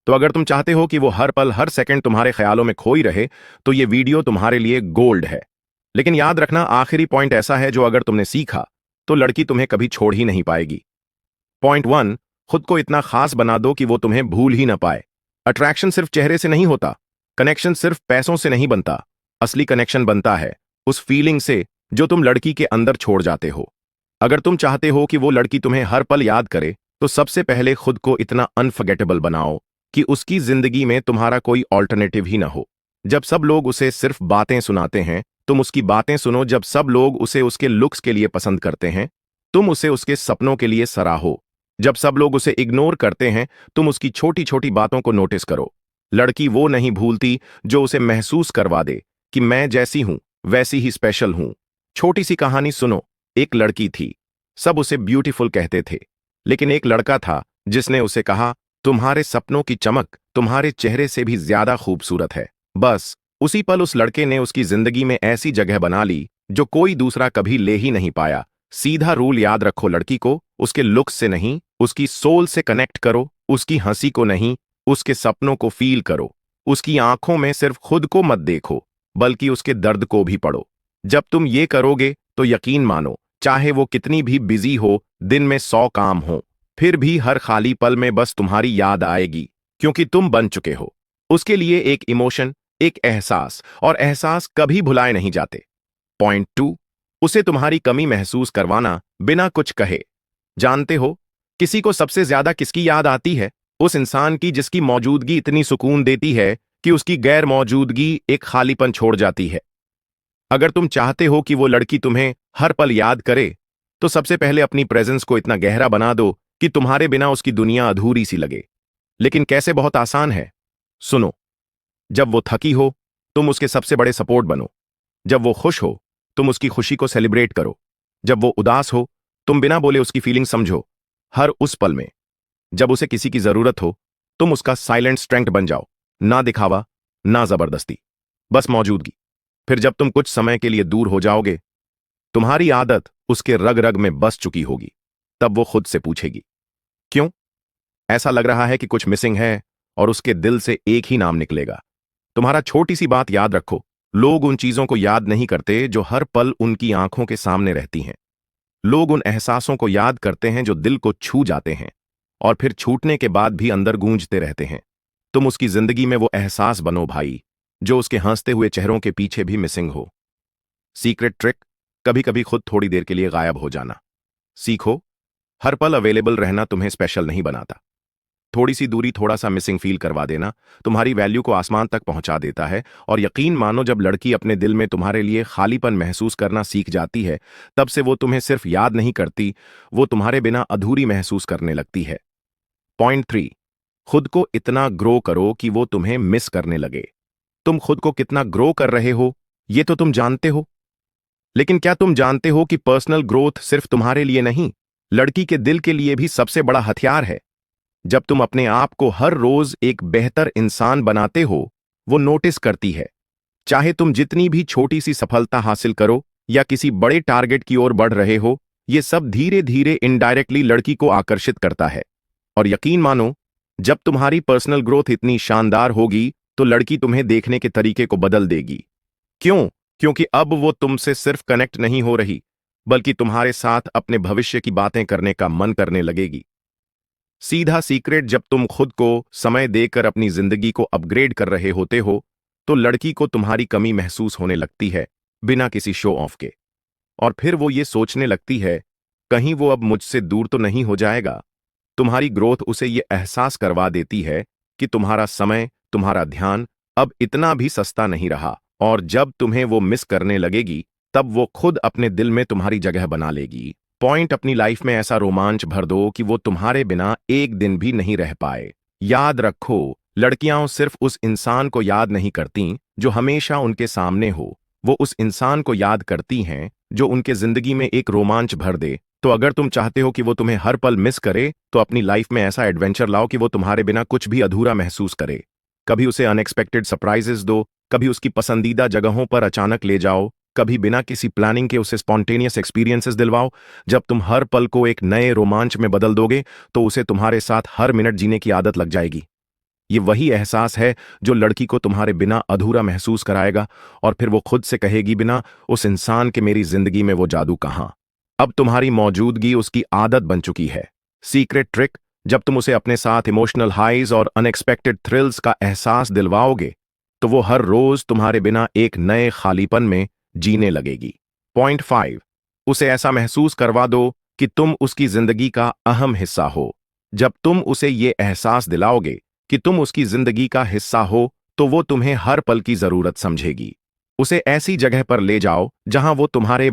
तो अगर तुम चाहते हो कि वो हर पल हर सेकंड तुम्हारे ख्यालों में खोई रहे, तो ये वीडियो तुम्हारे लिए गोल्ड है। लेकिन याद रखना, आखिरी पॉइंट ऐसा है जो अगर तुमने सीखा तो लड़की तुम्हें कभी छोड़ ही नहीं पाएगी। पॉइंट 1, खुद को इतना खास बना दो कि वो तुम्हें भूल ही ना पाए। अट्रैक्शन सिर्फ चेहरे से नहीं होता, कनेक्शन सिर्फ पैसों से नहीं बनता। असली कनेक्शन बनता है उस फीलिंग से जो तुम लड़की के अंदर छोड़ जाते हो। अगर तुम चाहते हो कि वो लड़की तुम्हें हर पल याद करे, तो सबसे पहले खुद को इतना अनफर्गेटेबल बनाओ कि उसकी जिंदगी में तुम्हारा कोई ऑल्टरनेटिव ही ना हो। जब सब लोग उसे सिर्फ बातें सुनाते हैं, तुम उसकी बातें सुनो। जब सब लोग उसे उसके लुक्स के लिए पसंद करते हैं, तुम उसे उसके सपनों के लिए सराहो। जब सब लोग उसे इग्नोर करते हैं, तुम उसकी छोटी छोटी बातों को नोटिस करो। लड़की वो नहीं भूलती जो उसे महसूस करवा दे कि मैं जैसी हूं वैसी ही स्पेशल हूं। छोटी सी कहानी सुनो। एक लड़की थी, सब उसे ब्यूटीफुल कहते थे, लेकिन एक लड़का था जिसने उसे कहा, तुम्हारे सपनों की चमक तुम्हारे चेहरे से भी ज्यादा खूबसूरत है। बस उसी पल उस लड़के ने उसकी जिंदगी में ऐसी जगह बना ली जो कोई दूसरा कभी ले ही नहीं पाया। सीधा रूल याद रखो, लड़की को उसके लुक्स से नहीं, उसकी सोल से कनेक्ट करो। उसकी हंसी को नहीं, उसके सपनों को फील करो। उसकी आंखों में सिर्फ खुद को मत देखो, बल्कि उसके दर्द को भी पढ़ो। जब तुम ये करोगे तो यकीन मानो, चाहे वो कितनी भी बिजी हो, दिन में 100 काम हो, फिर भी हर खाली पल में बस तुम्हारी याद आएगी, क्योंकि तुम बन चुके हो उसके लिए एक इमोशन, एक एहसास, और एहसास कभी भुलाए नहीं जाते। पॉइंट 2, उसे तुम्हारी कमी महसूस करवाना बिना कुछ कहे। जानते हो किसी को सबसे ज्यादा किसकी याद आती है? उस इंसान की जिसकी मौजूदगी इतनी सुकून देती है कि उसकी गैर मौजूदगी एक खालीपन छोड़ जाती है। अगर तुम चाहते हो कि वो लड़की तुम्हें हर पल याद करे, तो सबसे पहले अपनी प्रेजेंस को इतना गहरा बना दो कि तुम्हारे बिना उसकी दुनिया अधूरी सी लगे। लेकिन कैसे? बहुत आसान है। सुनो, जब वो थकी हो, तुम उसके सबसे बड़े सपोर्ट बनो। जब वो खुश हो, तुम उसकी खुशी को सेलिब्रेट करो। जब वो उदास हो, तुम बिना बोले उसकी फीलिंग समझो। हर उस पल में जब उसे किसी की जरूरत हो, तुम उसका साइलेंट स्ट्रेंथ बन जाओ। ना दिखावा, ना जबरदस्ती, बस मौजूदगी। फिर जब तुम कुछ समय के लिए दूर हो जाओगे, तुम्हारी आदत उसके रग रग में बस चुकी होगी, तब वो खुद से पूछेगी, क्यों? ऐसा लग रहा है कि कुछ मिसिंग है, और उसके दिल से एक ही नाम निकलेगा, तुम्हारा। छोटी सी बात याद रखो, लोग उन चीजों को याद नहीं करते जो हर पल उनकी आंखों के सामने रहती हैं। लोग उन एहसासों को याद करते हैं जो दिल को छू जाते हैं, और फिर छूटने के बाद भी अंदर गूंजते रहते हैं। तुम उसकी जिंदगी में वो एहसास बनो भाई, जो उसके हंसते हुए चेहरों के पीछे भी मिसिंग हो। सीक्रेट ट्रिक, कभी कभी खुद थोड़ी देर के लिए गायब हो जाना सीखो। हर पल अवेलेबल रहना तुम्हें स्पेशल नहीं बनाता। थोड़ी सी दूरी, थोड़ा सा मिसिंग फील करवा देना तुम्हारी वैल्यू को आसमान तक पहुंचा देता है। और यकीन मानो, जब लड़की अपने दिल में तुम्हारे लिए खालीपन महसूस करना सीख जाती है, तब से वो तुम्हें सिर्फ याद नहीं करती, वो तुम्हारे बिना अधूरी महसूस करने लगती है। पॉइंट 3, खुद को इतना ग्रो करो कि वो तुम्हें मिस करने लगे। तुम खुद को कितना ग्रो कर रहे हो, ये तो तुम जानते हो। लेकिन क्या तुम जानते हो कि पर्सनल ग्रोथ सिर्फ तुम्हारे लिए नहीं, लड़की के दिल के लिए भी सबसे बड़ा हथियार है। जब तुम अपने आप को हर रोज एक बेहतर इंसान बनाते हो, वो नोटिस करती है। चाहे तुम जितनी भी छोटी सी सफलता हासिल करो या किसी बड़े टारगेट की ओर बढ़ रहे हो, ये सब धीरे धीरे इनडायरेक्टली लड़की को आकर्षित करता है। और यकीन मानो, जब तुम्हारी पर्सनल ग्रोथ इतनी शानदार होगी, तो लड़की तुम्हें देखने के तरीके को बदल देगी। क्यों? क्योंकि अब वो तुमसे सिर्फ कनेक्ट नहीं हो रही, बल्कि तुम्हारे साथ अपने भविष्य की बातें करने का मन करने लगेगी। सीधा सीक्रेट, जब तुम खुद को समय देकर अपनी जिंदगी को अपग्रेड कर रहे होते हो, तो लड़की को तुम्हारी कमी महसूस होने लगती है, बिना किसी शो ऑफ के। और फिर वो ये सोचने लगती है, कहीं वो अब मुझसे दूर तो नहीं हो जाएगा। तुम्हारी ग्रोथ उसे ये एहसास करवा देती है कि तुम्हारा समय, तुम्हारा ध्यान अब इतना भी सस्ता नहीं रहा। और जब तुम्हें वो मिस करने लगेगी, तब वो खुद अपने दिल में तुम्हारी जगह बना लेगी। पॉइंट, अपनी लाइफ में ऐसा रोमांच भर दो कि वो तुम्हारे बिना एक दिन भी नहीं रह पाए। याद रखो, लड़कियां सिर्फ उस इंसान को याद नहीं करती जो हमेशा उनके सामने हो, वो उस इंसान को याद करती हैं जो उनके जिंदगी में एक रोमांच भर दे। तो अगर तुम चाहते हो कि वो तुम्हें हर पल मिस करे, तो अपनी लाइफ में ऐसा एडवेंचर लाओ कि वो तुम्हारे बिना कुछ भी अधूरा महसूस करे। कभी उसे अनएक्सपेक्टेड सरप्राइजेस दो, कभी उसकी पसंदीदा जगहों पर अचानक ले जाओ, कभी बिना किसी प्लानिंग के उसे स्पॉन्टेनियस एक्सपीरियंसेस दिलवाओ। जब तुम हर पल को एक नए रोमांच में बदल दोगे, तो उसे तुम्हारे साथ हर मिनट जीने की आदत लग जाएगी। ये वही एहसास है जो लड़की को तुम्हारे बिना अधूरा महसूस कराएगा और फिर वो खुद से कहेगी बिना उस इंसान के मेरी जिंदगी में वो जादू कहाँ। अब तुम्हारी मौजूदगी उसकी आदत बन चुकी है। सीक्रेट ट्रिक, जब तुम उसे अपने साथ इमोशनल हाइज और अनएक्सपेक्टेड थ्रिल्स का एहसास दिलवाओगे तो वो हर रोज तुम्हारे बिना एक नए खालीपन में जीने लगेगी। पॉइंट 5, उसे ऐसा महसूस करवा दो कि तुम उसकी जिंदगी का अहम हिस्सा हो। जब तुम उसे ये एहसास दिलाओगे कि तुम उसकी जिंदगी का हिस्सा हो तो वो तुम्हें हर पल की जरूरत समझेगी। उसे ऐसी जगह पर ले जाओ जहां वो तुम्हारे